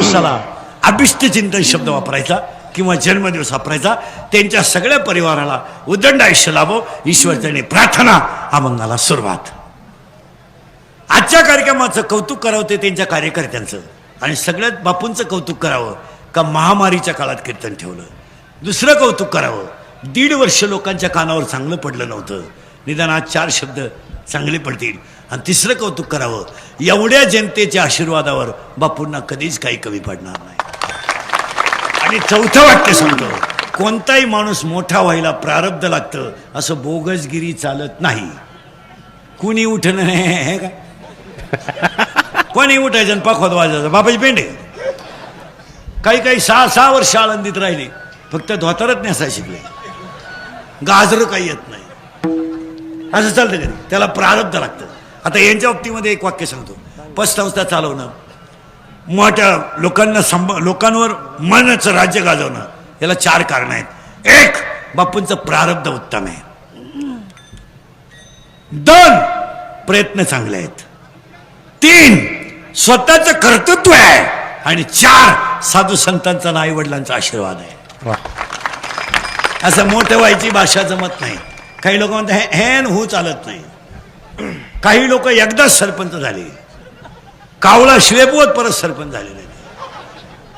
वाढदिवसाला अभिष्ट चिंतन शब्द वापरायचा किंवा जन्मदिवस वापरायचा. त्यांच्या सगळ्या परिवाराला उदंड आयुष्य लाभो ईश्वरचरणी प्रार्थना. अभंगाला सुरुवात. आजच्या कार्यक्रमाचं कौतुक करावं ते त्यांच्या कार्यकर्त्यांचं आणि सगळ्यात बापूंचं कौतुक करावं का महामारीच्या काळात कीर्तन ठेवलं. दुसरं कौतुक करावं 1.5 वर्ष लोकांच्या कानावर चांगलं पडलं नव्हतं, निदान आज 4 शब्द चांगले पडतील. आणि तिसरं कौतुक करावं एवढ्या जनतेच्या आशीर्वादावर बापूंना कधीच काही कमी पडणार नाही. आणि चौथं वाक्य सांगतो, कोणताही माणूस मोठा व्हायला प्रारब्ध लागतं, असं बोगसगिरी चालत नाही. कुणी उठणं हे काय कोणी उठायचं पाखवत वाजायचं बापाची पेंडे. काही 6 वर्ष आळंदीत राहिले, फक्त धोतारच नेसा शिकले, गाजर काही येत नाही. असं चालतं कधी, त्याला प्रारब्ध लागतं. आता यांच्या बाबतीमध्ये एक वाक्य सांगतो, पतसंस्था चालवणं, मोठ्या लोकांवर मनाचं राज्य गाजवणं, याला 4 कारण आहेत. 1 बापूंचं प्रारब्ध उत्तम आहे. 2 प्रयत्न चांगले आहेत. 3 स्वतःचं कर्तृत्व आहे. आणि 4 साधू संतांचा आणि आई वडिलांचा आशीर्वाद आहे. असं मोठं व्हायची भाषा जमत नाही. काही लोक म्हणतात हेन हो चालत नाही. काही लोक एकदाच सरपंच झाले, कावळा शिवेपुवत परत सरपंच झालेले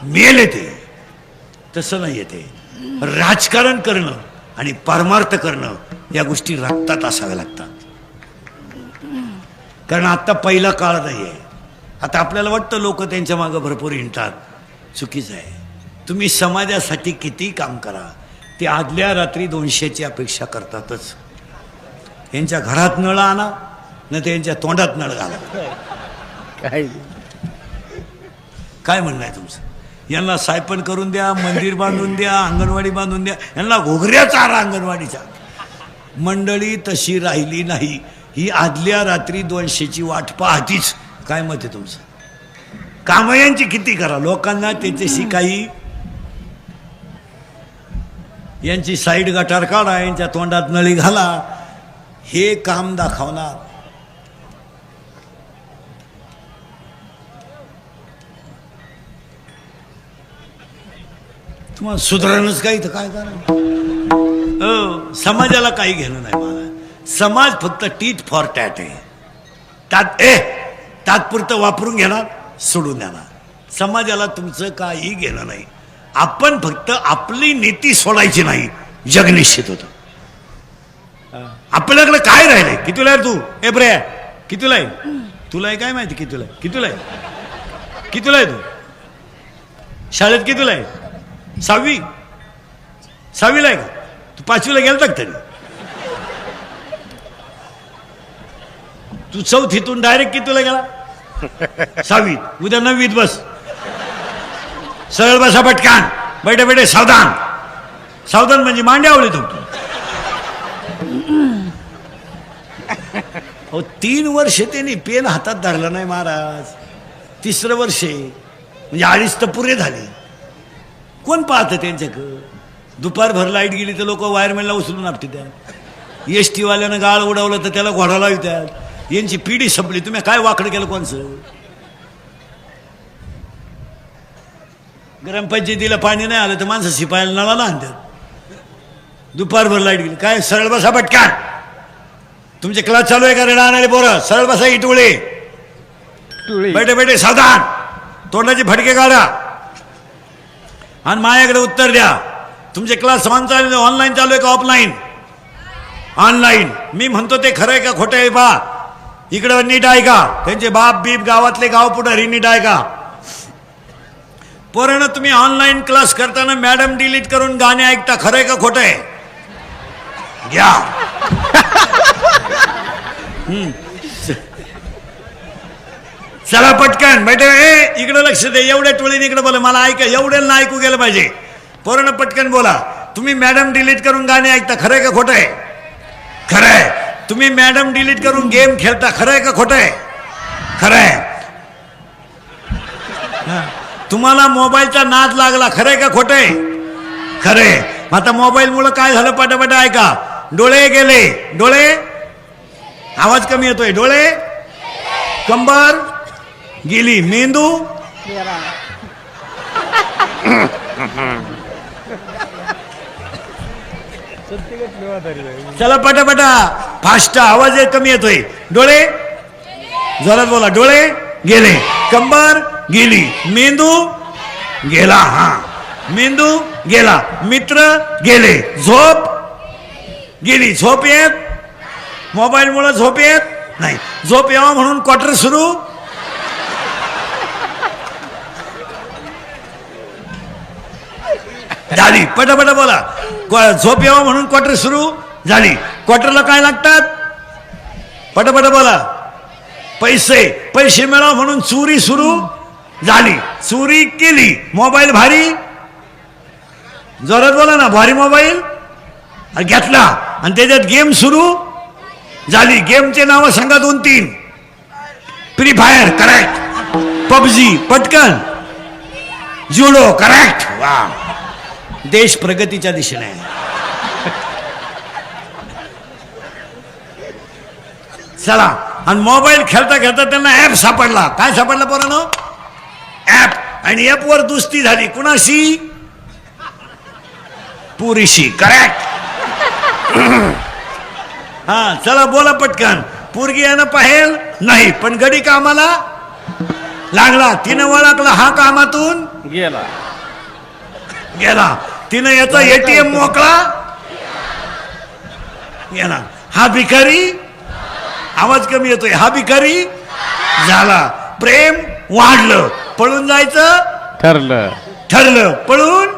मेले. ते तसं नाही. येते राजकारण करणं आणि परमार्थ करणं या गोष्टी रक्तात असाव्या लागतात. कारण आता पहिला काळ नाही आहे. आता आपल्याला वाटतं लोक त्यांच्या मागं भरपूर हिंडतात, चुकीचं आहे. तुम्ही समाजासाठी किती काम करा, ते आदल्या रात्री 200ची अपेक्षा करतातच. यांच्या घरात नळ आणा न त्यांच्या तोंडात नळ घाला. काय म्हणणं आहे तुमचं? यांना सायपन करून द्या, मंदिर बांधून द्या, अंगणवाडी बांधून द्या, यांना घोगऱ्या चारा अंगणवाडीचा. मंडळी तशी राहिली नाही. ही आदल्या रात्री 200ची वाट पाहतीच. काय मत आहे तुमचं? कामं यांची किती करा, लोकांना त्याच्याशी काही, यांची साईड गटार काढा, यांच्या तोंडात नळी घाला, हे काम दाखवणार. तुम्हाला सुधारणच काही तर काय करा. समाजाला काही घेणं नाही. मला समाज फक्त टीट फॉर टॅट आहे. तात्पुरतं वापरून घेणार, सोडून देणार. समाजाला तुमचं काही घेणं नाही. आपण फक्त आपली नीती सोडायची नाही, जग निश्चित होतं. आपल्याकडे काय राहिलंय? कितीला आहे तू? ए ब्रे कितीला आहे? तुला काय माहिती कितीला आहे? कितीला आहे? कितीला आहे तू? शाळेत कितीला आहे? 6वीला आहे का? तू 5वीला गेलता का तरी? तू 4थीतून डायरेक्ट कितीला गेला? 6वीत. उद्या 9वीत बस. सरळ बसा पटकान. बैठे बैठे सावधान. सावधान म्हणजे मांड्यावली तुमची. 3 वर्ष त्यांनी पेन हातात धरला नाही महाराज. 3रं वर्ष म्हणजे 2.5 तर पुरे झाले. कोण पाहतं त्यांच्याकडं? दुपारभर लाईट गेली तर लोक वायरमॅनला उचलून आपटी द्या. एस टीवाल्यानं गाळ उडवलं तर त्याला घोडा लावतात. यांची पिढी संपली. तुम्ही काय वाकडं केलं कोणचं? ग्रामपंचायतीला पाणी नाही आलं तर माणसं शिपायला नळाला आणतात. दुपारभर लाईट गेली काय? सरळ बसा पटकान. तुमचे क्लास चालू आहे का रे आणणारे पोरं? सरळ बसा. इटुळे बैठे बैठे सावधान. तोंडाचे फटके काढा आणि माझ्याकडे उत्तर द्या. तुमचे क्लास ऑनलाईन चालू आहे का ऑफलाईन? ऑनलाईन. मी म्हणतो ते खरं आहे का खोटं आहे बा? इकडं नीट आहे का? त्यांचे बाप बीप गावातले गाव पुढारी नीट आहे का? पोरांनो तुम्ही ऑनलाईन क्लास करताना मॅडम डिलीट करून गाणे ऐकता, खरं आहे का खोटं आहे? घ्या. चला पटकन बैठे. इकडं लक्ष दे. एवढ्या टोळीने इकडे बोला. मला ऐका. एवढ्याला ना ऐकू गेलं पाहिजे. पोरांनो पटकन बोला. तुम्ही मॅडम डिलीट करून गाणे ऐकता, खरं आहे का खोटं आहे? खरं आहे. तुम्ही मॅडम डिलीट करून गेम खेळता, खरं आहे का खोटं आहे? खरं आहे. तुम्हाला मोबाईलचा नाद लागला, खरं आहे का खोटं आहे? खरं आहे. आता मोबाईलमुळं काय झालं? पटापट ऐका. डोळे गेले. डोळे, आवाज कमी येतोय. डोळे, कंबर गेली. मेंदू चला पटापटा फास्ट, आवाज कमी येतोय. डोळे जोरात बोला. डोळे गेले, कंबर गेली, मेंदू गेला. हा, मेंदू गेला, मित्र गेले, झोप गेली. झोप येत, मोबाईल मुळे झोप येत नाही. झोप यावा म्हणून क्वार्टर सुरू. झाली. पटापटा बोला. झोप यावा म्हणून क्वार्टर सुरू झाली. क्वार्टरला काय लागतात? पटापटा बोला. पैसे. पैसे मिळावा म्हणून चोरी सुरू झाली. चोरी केली. मोबाईल भारी, जोरात बोला ना. भारी मोबाईल घेतला आणि त्याच्यात गेम सुरू झाली. गेमचे नाव सांगा 2-3. Free fire correct. पबजी पटकन. जुडो करेक्ट. वा, देश प्रगतीच्या दिशेने आहे. चला. आणि मोबाईल खेळता खेळता त्यांना ऍप सापडला. काय सापडला पोरांनो? ऍप. आणि ऍप वर दुस्ती झाली. कुणाशी? पुरीशी. करेक्ट. हा, चला बोला पटकन. पोरगी यानं पाहेल नाही, पण गडी कामाला लागला. तिनं ओळखला हा कामातून गेला. गेला. तिनं याचा एटीएम मोकळा गेला. हा भिकारी, आवाज कमी येतोय, हा भिकारी झाला. प्रेम वाढलं, पळून जायचं ठरलं, पळून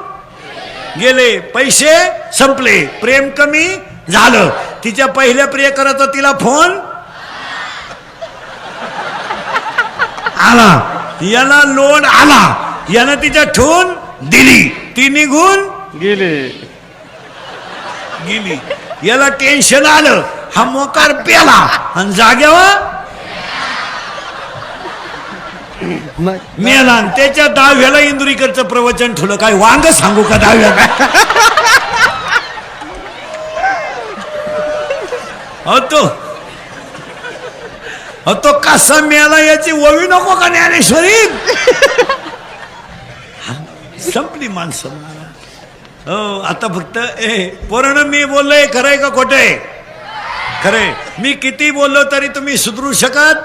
गेले. पैसे संपले, प्रेम कमी झालं. तिच्या पहिल्या प्रियकराचा तिला फोन आला. याला लोड आला. यानं तिच्या ठेवून दिली. ती निघून गेली. याला टेन्शन आलं. हा मोकार पेला आणि जाग्यावर मेला. त्याच्या 10व्याला इंदुरीकरचं प्रवचन ठेवलं. काय वांग सांगू का 10व्या? तो कसा मेला याची ओवी नको का ज्ञानेश्वरी? संपली माणसं. हो, आता फक्त पोरांनो, मी बोललोय खरंय का खोटंय? खरंय. मी किती बोललो तरी तुम्ही सुधरू शकत?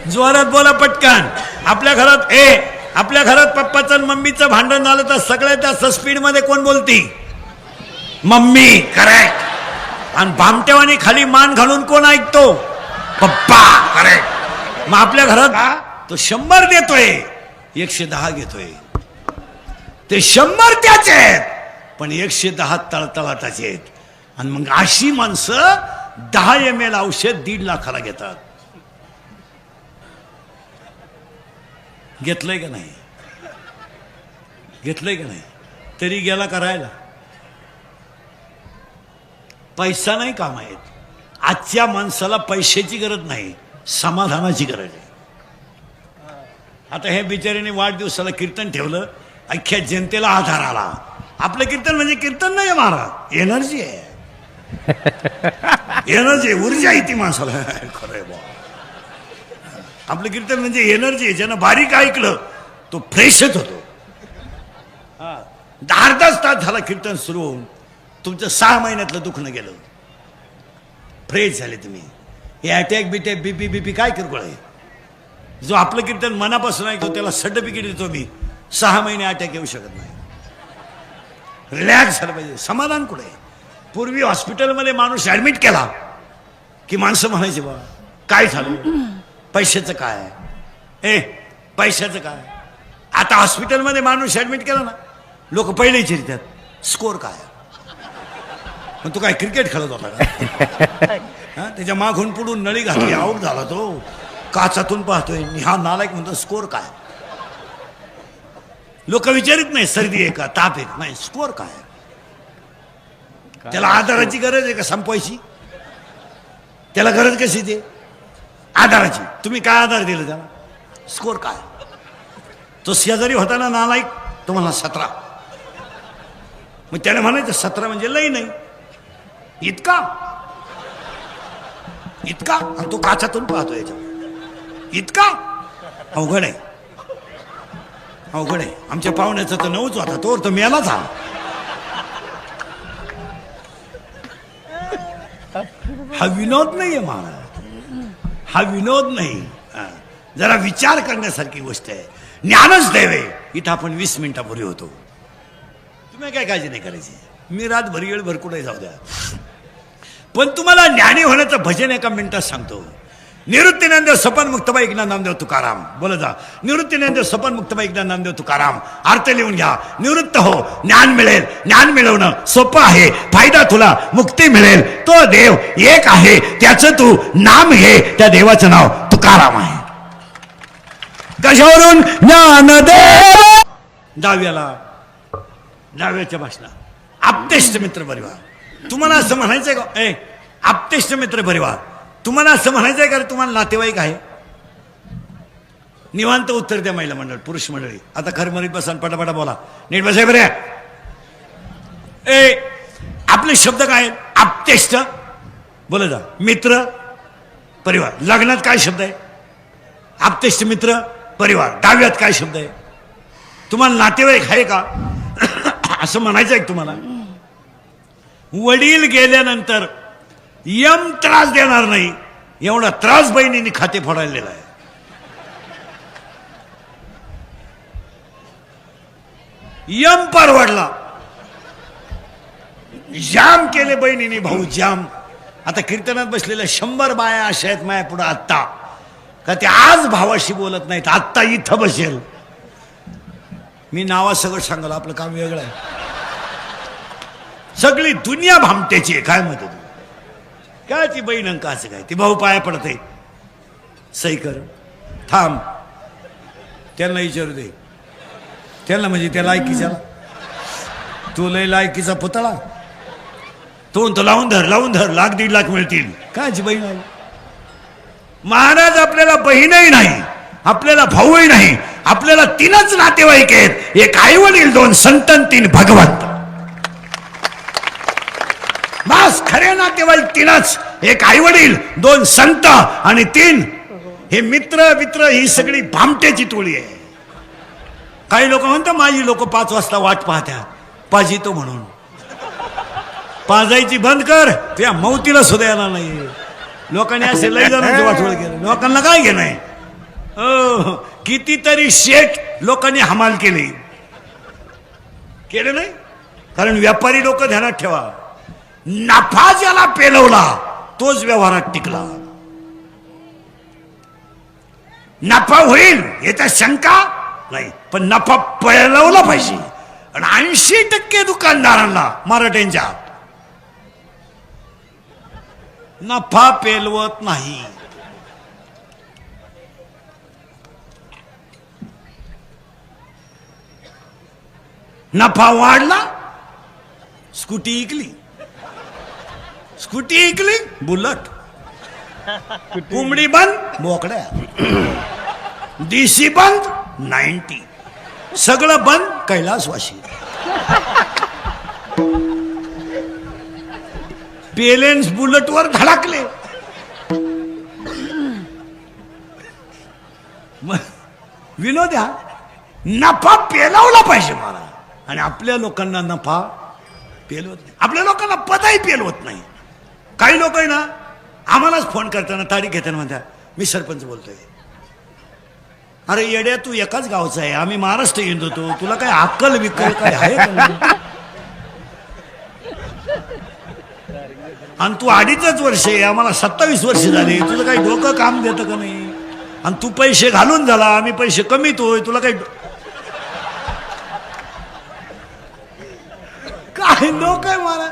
जोरात बोला पटकन. आपल्या घरात पप्पाचं आणि मम्मीचं भांडण झालं तर सगळ्यात जास्त स्पीड मध्ये कोण बोलती? मम्मी. करेक्ट. आणि भामट्यावानी खाली मान घालून कोण ऐकतो? पप्पा. करेक्ट. मग आपल्या घरात तो 100 देतोय, 110 घेतोय. ते 100 त्याचे आहेत, पण 110 तळतळाटाचे आहेत. आणि मग अशी माणसं 10 ml औषध 1.5 लाखाला घेतात. घेतलंय का नाही? घेतलंय का नाही? तरी गेला करायला. पैसा नाही काम आहेत. आजच्या माणसाला पैशाची गरज नाही, समाधानाची गरज आहे. आता हे बिचारीने वाढदिवसाला कीर्तन ठेवलं, अख्ख्या जनतेला आधार आला. आपलं कीर्तन म्हणजे कीर्तन नाही महाराज, एनर्जी आहे. एनर्जी, ऊर्जा आहे ती माणसाला. खरंय बा. आपलं कीर्तन म्हणजे एनर्जी. ज्यानं बारीक ऐकलं तो फ्रेशच होतो. 10-10 तास झाला कीर्तन सुरू होऊन, तुमचं 6 महिन्यातलं दुखणं गेलं, फ्रेश झाले तुम्ही. हे अटॅक बिटॅक बीपी काय किरकोळ आहे? जो आपलं कीर्तन मनापासून ऐकतो त्याला सर्टिफिकेट देतो मी, 6 महिने अटॅक येऊ शकत नाही. रिलॅक्स झालं पाहिजे. समाधान कुठे? पूर्वी हॉस्पिटलमध्ये माणूस ऍडमिट केला की माणसं म्हणायचे बा काय झालं, पैशाचं काय, पैशाचं काय. आता हॉस्पिटलमध्ये माणूस ऍडमिट केला ना, लोक पहिले विचारतात स्कोर काय. मग तू काय क्रिकेट खेळत होता का? त्याच्या मागून पुढून नळी घातली, आऊट झाला तो, काचातून पाहतोय, हा नालायक म्हणतो स्कोर काय. लोक विचारित नाही सर्दी आहे का, ताप आहे, नाही स्कोर काय. त्याला आधाराची गरज आहे का संपवायची? त्याला गरज कशी ते आधाराची. तुम्ही काय आधार दिला त्याला? स्कोर काय. तो शेजारी होता ना नालायक, तो म्हणला 17. मग त्याने म्हणायचं 17 म्हणजे लई नाही, इतका इतका. आणि तो काचातून पाहतो याच्या, इतका अवघड आहे, अवघड आहे. आमच्या पाहुण्याचा तर 9च होता, तोवर तर मेलाच हा. हा विनोद नाहीये महाराज, हा विनोद नाही. हा. जरा विचार करण्यासारखी गोष्ट आहे. ज्ञानच दैव आहे. इथं आपण 20 मिनिटापूर्वी होतो. तुम्ही काय काळजी नाही करायची, मी रातभर येळभर कुठे जाऊ द्या. पण तुम्हाला ज्ञानी होण्याचं भजन एका मिनिटात सांगतो. निवृत्तीनंद सपन मुक्तबाई ज्ञान नामदेव तुकाराम. बोला जा. निवृत्तीनंद सपन मुक्तबाई ज्ञान नामदेव तुकाराम. अर्थ लिहून घ्या. निवृत्त हो, ज्ञान मिळेल. ज्ञान मिळवणं सोपं आहे. फायदा तुला मुक्ती मिळेल. तो देव एक आहे, त्याचं तू नाम घे. त्या देवाचं नाव तुकाराम आहे. कशावरून? ज्ञानदेव. दहाव्याच्या भाषणात आप्तेष्ट मित्र परिवार. तुम्हाला असं म्हणायचंय का ए आप्तेष्ट मित्र परिवार, तुम्हाला असं म्हणायचंय का तुम्हाला नातेवाईक आहे? निवांत उत्तर द्या महिला मंडळ, पुरुष मंडळी. आता खरमरीत बसा, पटापटा बोला. नीट बसाय बरे. ए आपले शब्द काय आहेत? आप्तेष्ट. बोला जा. मित्र परिवार. लग्नात काय शब्द आहे? आप्तेष्ट मित्र परिवार. दहाव्यात काय शब्द आहे? तुम्हाला नातेवाईक आहे का असं म्हणायचं आहे तुम्हाला? वडील गेल्यानंतर यम त्रास देणार नाही एवढा त्रास बहिणीने खाते फोडायलेला आहे. यम परवडला. जाम केले बहिणीने भाऊ, जाम. आता कीर्तनात बसलेल्या 100 बाया अशा आहेत माया पुढे आत्ता, का ते आज भावाशी बोलत नाहीत. आत्ता इथं बसेल. मी नावा सगळं सांगाल, आपलं काम वेगळं आहे. सगळी दुनिया भामट्याची आहे. काय म्हणते तू? काय ती बहीण अंक असं काय? ती भाऊ पाया पडते. सही कर, थांब, त्यांना विचारू दे. त्यांना म्हणजे त्या लायकीचा, तो लय लायकीचा पुतळा. तो म्हणतो लावून धर, लावून धर, 1,00,000-1,50,000 मिळतील. कायची बहीण आहे? महाराज आपल्याला बहीणही नाही, आपल्याला भाऊही नाही, आपल्याला 3च नातेवाईक आहेत. एक आई वडील, 2 संत, 3 भगवंत. बस खरे नातेवाईक 3च. एक आई वडील, 2 संत आणि 3 हे मित्र. मित्र ही सगळी भामट्याची टोळी आहे. काही लोक म्हणतात माझी लोक 5 वाजता वाट पाहत्या पाजितो म्हणून. पाजायची बंद कर, त्या मौतीला सुद्धा येणार नाही. लोकांनी असे लय जणांचं वाटोळ केलं. लोकांना काय घेणं आहे? कितीतरी शेठ लोकांनी हमाल केले नाही. कारण व्यापारी लोक ध्यानात ठेवा, नफा ज्याला पेलवला तोच व्यवहारात टिकला. नफा होईल याचा शंका नाही, पण नफा पेलवला पाहिजे. आणि 80% दुकानदारांना मराठ्यांच्या नफा पेलवत नाही. नफा वाढला, स्कूटी इकली. स्कूटी इकली, बुलट. कोंबडी बंद, बोकड्या. डीसी बंद, 90. सगळं बंद, कैलासवासी. पेलेन्स बुलेटवर धडकले. विनोद हा नफा पेलवला पाहिजे मला. आणि आपल्या लोकांना नफा पेलवत नाही. आपल्या लोकांना पदही पेलवत नाही. काही लोक आहे ना आम्हालाच फोन करताना तारीख घेताना म्हणतात मी सरपंच बोलतोय. अरे येड्या, तू एकाच गावचा आहे, आम्ही महाराष्ट्र येत होतो. तुला काय अक्कल विक्कल काय आहे का? आणि तू 2.5 वर्ष आहे, आम्हाला 27 वर्ष झाली. तुझं काही डोकं काम देतं का नाही? आणि तू पैसे घालून झाला, आम्ही पैसे कमीतोय. तुला काही काय लोक आहे मला.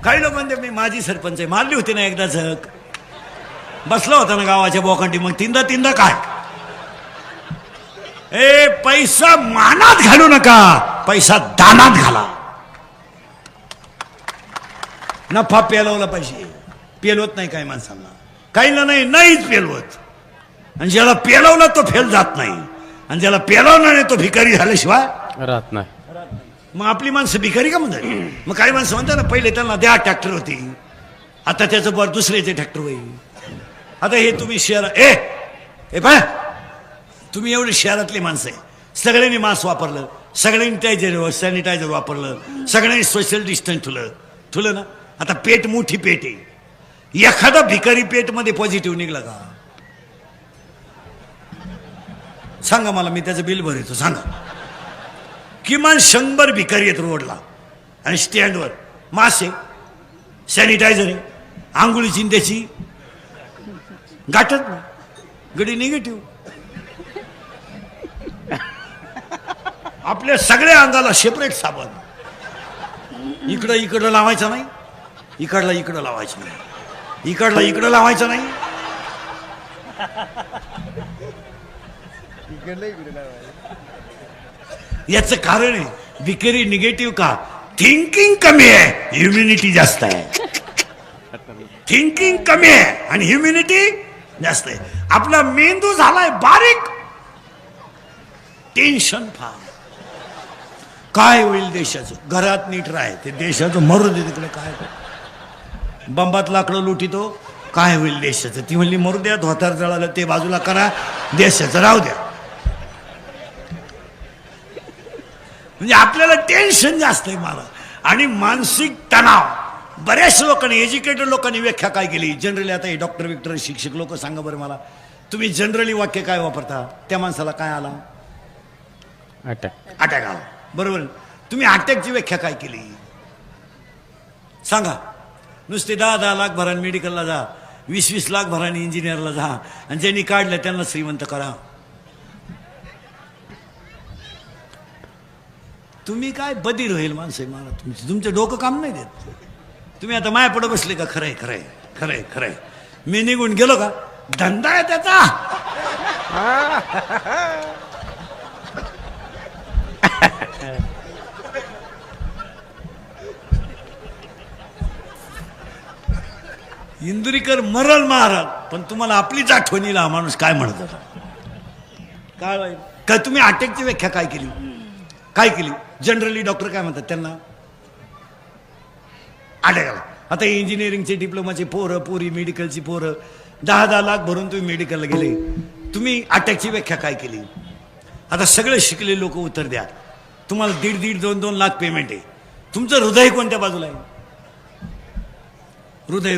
काही लोक म्हणते मी माझी सरपंच आहे. मारली होती ना एकदा झक, बसला होता ना गावाच्या बोकांडी. मग तीनदा काय? ए पैसा मानात घालू नका, पैसा दानात घाला. नफा पेलवला पाहिजे. पेलवत नाही काही माणसांना, काहींना नाहीच पेलवत. आणि ज्याला पेलवला तो फेल जात नाही, आणि ज्याला पेलवला नाही तो भिकारी झाल्याशिवाय राहत नाही. मग आपली माणसं भिकारी का म्हणतात? मग काही माणसं म्हणतात ना पहिले त्यांना द्या ट्रॅक्टर होती, आता त्याचं बर दुसऱ्याचे ट्रॅक्टर होईल. आता हे तुम्ही शहर ए पहा, तुम्ही एवढे शहरातली माणसं आहे, सगळ्यांनी मास्क वापरलं, सगळ्यांनी सॅनिटायझर वापरलं, सगळ्यांनी सोशल डिस्टन्स ठुलं ना. आता पेट मोठी पेट आहे, एखादा भिकारी पेटमध्ये पॉझिटिव्ह निघला का सांगा मला, मी त्याचं बिल भरतो सांगा. किमान 100 भिकारी आहेत रोडला आणि स्टँडवर, मास्क आहे, सॅनिटायझर आहे, आंघोळीची त्याची गाठत नाही, गडी निगेटिव्ह. आपल्या सगळ्या अंगाला सेपरेट साबण, इकडं लावायचं नाही, इकडं लावायचं नाही, इकडं लावायचं नाही. याचं कारण आहे भिकारी निगेटिव्ह का, थिंकिंग कमी आहे, ह्युमिनिटी जास्त आहे. थिंकिंग कमी आहे आणि ह्युमिनिटी जास्त आहे. आपला मेंदू झालाय बारीक, टेन्शन फार. काय होईल देशाचं, घरात नीट राहाय, ते देशाचं मरू दे तिकडे. काय बंबात लाकडं लुटितो, काय होईल देशाचं. ती म्हणली मरू द्या, धोतार जळालं ते बाजूला करा, देशाचं राहू द्या. म्हणजे आपल्याला टेन्शन जास्त आहे मला, आणि मानसिक तणाव. बऱ्याच लोकांनी, एज्युकेटेड लोकांनी व्याख्या काय केली जनरली. आता हे डॉक्टर विक्टर शिक्षक लोक सांगा बरं मला, तुम्ही जनरली वाक्य काय वापरता, त्या माणसाला काय आला, अटॅक आला, बरोबर. तुम्ही अटॅकची व्याख्या काय केली सांगा. नुसते 10-10 लाख भराने मेडिकलला जा, 20-20 लाख भराने इंजिनियरला जा, आणि ज्यांनी काढलं त्यांना श्रीमंत करा. तुम्ही काय बधीर होईल माणसं मला, तुमचं डोकं काम नाही देत. तुम्ही आता माया पुढे बसले का, खरंय खरंय खरंय खरंय, मी निघून गेलो का, धंदा आहे त्याचा. इंदुरीकर मरण महाराज, पण तुम्हाला आपलीच आठवणीला माणूस काय म्हणत होता. काय तुम्ही अटॅकची व्याख्या काय केली जनरली डॉक्टर काय म्हणतात त्यांना, अटॅक आला. आता इंजिनिअरिंगचे डिप्लोमाचे पोरं पोरी, मेडिकलची पोरं 10-10 लाख भरून तुम्ही मेडिकलला गेले, तुम्ही अटॅकची व्याख्या काय केली. आता सगळे शिकलेले लोक उत्तर द्या. तुम्हाला 1.5-1.5, 2-2 लाख पेमेंट आहे, तुमचं हृदय कोणत्या बाजूला आहे. हृदय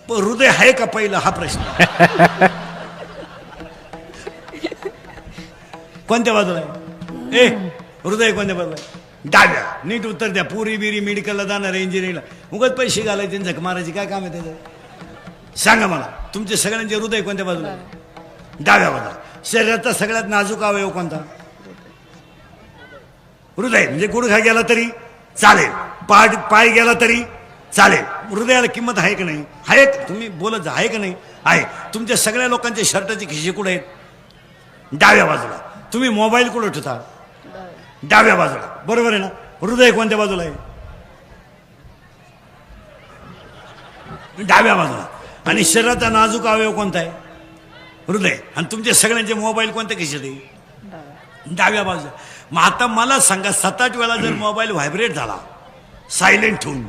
हृदय आहे का पहिलं, हा प्रश्न. कोणत्या बाजूला आहे, हृदय कोणत्या बाजूला आहे, डाव्या. नीट उत्तर द्या. पुरी बिरी मेडिकलला जाणार आहे, इंजिनिअरिंगला उगाच पैसे घालायचे, झक मारायची काय काम आहे त्याचं सांगा मला. तुमचे सगळ्यांचे हृदय कोणत्या बाजूला आहे, डाव्या बाजूला. शरीराचा सगळ्यात नाजूक अवयव कोणता, हृदय. म्हणजे गुडघा गेला तरी चालेल, पाय गेला तरी चालेल. हृदयाला किंमत आहे का नाही, आहे. तुम्ही बोलत जा, आहे का नाही, आहे. तुमच्या सगळ्या लोकांचे शर्टाचे खिशे कुठे आहेत, डाव्या बाजूला. तुम्ही मोबाईल कुठे ठेवता, डाव्या बाजूला, बरोबर आहे ना. हृदय कोणत्या बाजूला आहे, डाव्या बाजूला. आणि शरीराचा नाजूक अवयव कोणता आहे, हृदय. आणि तुमचे सगळ्यांचे मोबाईल कोणत्या खिशात आहे, डाव्या बाजूला. मग आता मला सांगा, 7-8 वेळा जर मोबाईल व्हायब्रेट झाला सायलेंट ठेवून,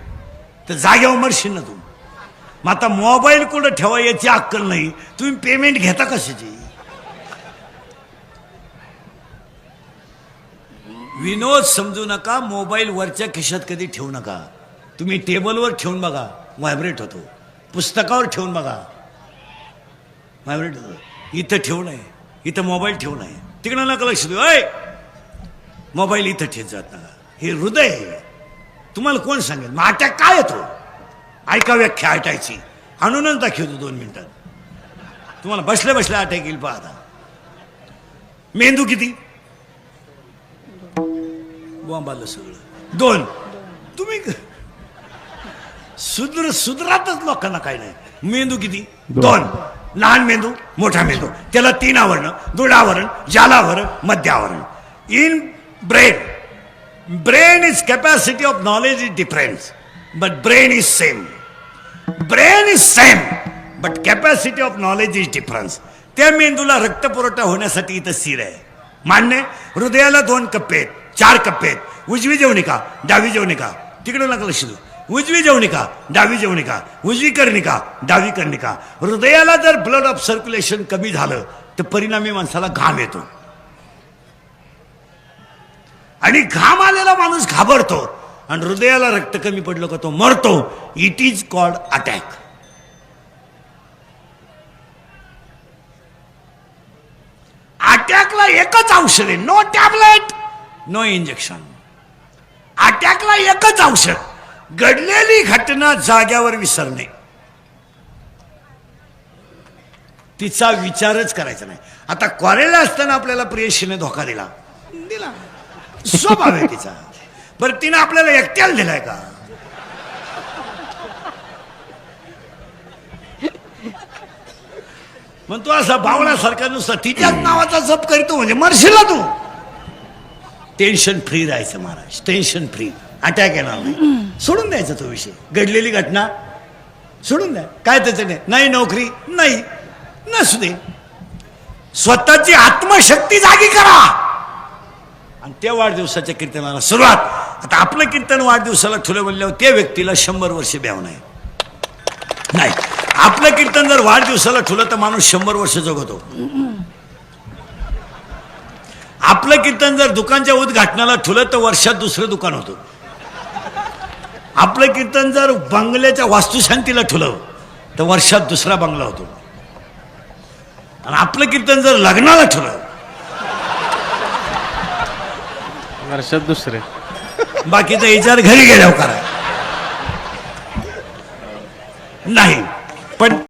तर जाग्यावर मरशील ना तू. मग आता मोबाईल कुठं ठेवा याची अक्कल नाही, तुम्ही पेमेंट घेता कशाची. विनोद समजू नका. मोबाईल वरच्या खिशात कधी ठेवू नका. तुम्ही टेबलवर ठेवून बघा, व्हायब्रेट होतो. पुस्तकावर ठेवून बघा, व्हायब्रेट होतो. इथं ठेवू नये, इथं मोबाईल ठेवू नये, तिकडं नका लक्ष देऊ. मोबाईल इथं ठेवत जात नका. हे हृदय आहे. तुम्हाला कोण सांगेल मग अटॅक काय येतो, ऐका व्याख्या अटॅकची. आणूनच दाखवतो 2 मिनिटात तुम्हाला. बसल्या बसल्या अटॅक येईल. पाहता मेंदू किती, बॉम्बाला सगळं 2. तुम्ही सुधरातच लोकांना काय नाही. मेंदू किती, 2. लहान मेंदू, मोठा मेंदू, त्याला 3 आवरण, 2 आवरण, जालावरण, मध्य आवरण. In brain is capacity of knowledge is different, but brain is same. Brain is same, but capacity of knowledge is difference. त्या मेंदूला रक्तपुरवठा होण्यासाठी इथं सिर आहे, मान्य. हृदयाला 2 कप्पे आहेत, 4 कप्पे आहेत. उजवी जवनिका, डावी जवनिका, तिकडे नका लक्ष देऊ. उजवी जवनिका डावी जवनिका, उजवी कर्णिका डावी कर्णिका. हृदयाला जर ब्लड ऑफ सर्क्युलेशन कमी झालं तर परिणामी माणसाला घाम येतो आणि घाम आलेला माणूस घाबरतो आणि हृदयाला रक्त कमी पडलं का तो मरतो. It is called attack. अटॅकला एकच औषध आहे, नो टॅबलेट नो इंजेक्शन. अटॅकला एकच औषध, घडलेली घटना जाग्यावर विसरणे, तिचा विचारच करायचा नाही. आता कॉलेजला असताना आपल्याला प्रेयसीने धोका दिला, स्वभाव आहे तिचा. बरं तिनं आपल्याला एकट्याला दिलाय का? मग तू असा बावळासारखा नुसता तिच्याच नावाचा जप करतो म्हणजे मरशीला तू. टेन्शन फ्री राहायचं महाराज, टेन्शन फ्री. अटॅक येणार नाही, सोडून द्यायचा तो विषय. घडलेली घटना सोडून द्या, काय त्याचं नाही. नोकरी नाही, नसू दे. स्वतःची आत्मशक्ती जागी करा आणि त्या वाढदिवसाच्या कीर्तनाला सुरुवात. आता आपलं कीर्तन वाढदिवसाला ठुलं म्हणल्यावर त्या व्यक्तीला 100 वर्ष ब्याव नाही. आपलं कीर्तन जर वाढदिवसाला ठुलं तर माणूस 100 वर्ष जगतो. आपलं कीर्तन जर दुकानच्या उद्घाटनाला ठुलं तर वर्षात दुसरं दुकान होतं. आपलं कीर्तन जर बंगल्याच्या वास्तुशांतीला ठुलं तर वर्षात दुसरा बंगला होतो. आणि आपलं कीर्तन जर लग्नाला ठुलं वर्षात दुसरे. बाकीचा विचार घरी गेल्यावर करा नाही. पण